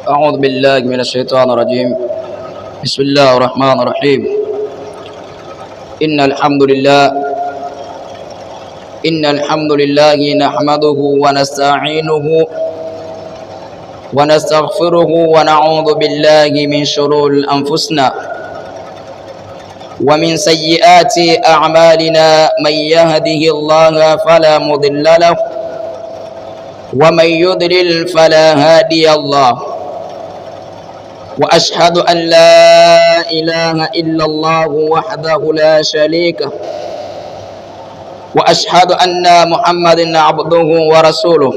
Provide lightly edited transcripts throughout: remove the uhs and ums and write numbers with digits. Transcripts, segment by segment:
أعوذ بالله من الشيطان الرجيم. بسم الله الرحمن الرحيم. إن الحمد لله نحمده ونستعينه ونستغفره ونعوذ بالله من شرور أنفسنا ومن سيئات أعمالنا. من يهده الله فلا مضل له ومن يضلل فلا هادي الله. وأشهد أن لا إله إلا الله وحده لا شريك له وأشهد أن محمدا عبده ورسوله.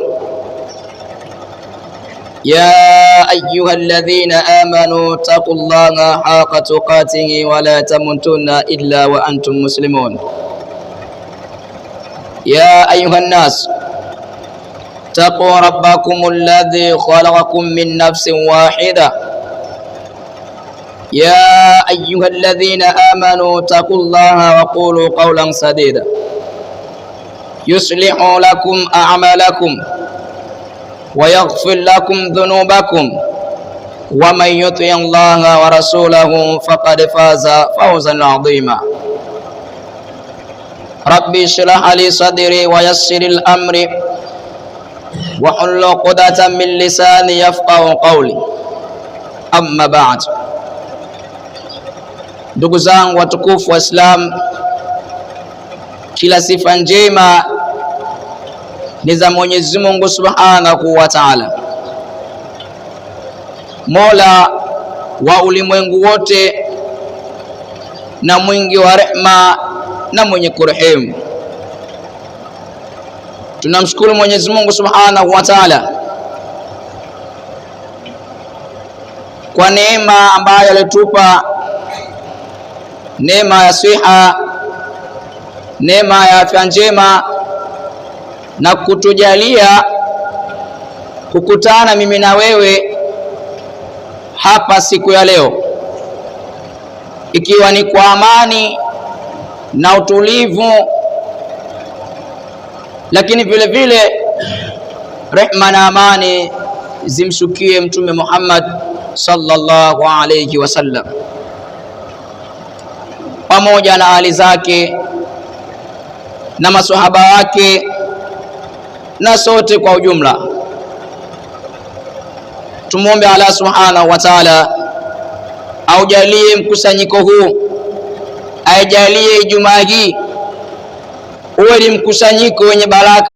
يا أيها الذين آمنوا اتقوا الله حق تقاته ولا تموتن إلا وأنتم مسلمون. يا أيها الناس اتقوا ربكم الذي خلقكم من نفس واحدة. يا أيها الذين آمنوا اتقوا الله وقولوا قولا سديدا يصلح لكم أعمالكم ويغفر لكم ذنوبكم ومن يطع الله ورسوله فقد فاز فوزا عظيما. ربي اشرح لي صدري ويسر الأمر واحلل عقدة من لساني يفقهوا قولي. أما بعد. Ndugu zangu watukufu wa Islam, kila sifa njema ni za Mwenyezi Mungu Subhanahu wa Ta'ala, Mola wa ulimwengu wote na mwingi wa rehma na mwenye kurehemu. Tunamshukuru Mwenyezi Mungu Subhanahu wa Ta'ala kwa neema ambayo alitupa, neema ya siha, neema ya afya njema, na kutujalia kukutana mimi na wewe hapa siku ya leo, ikiwa ni kwa amani na utulivu, lakini vile vile rehma na amani zimshukie Mtume Muhammad sallallahu alayhi wasallam pamoja na ali zake na maswahaba wake na sote kwa ujumla. Tumuombe Allah Subhanahu wa Ta'ala aujalie mkusanyiko huu, aijalie Ijumaa hii uwe ni mkusanyiko wenye baraka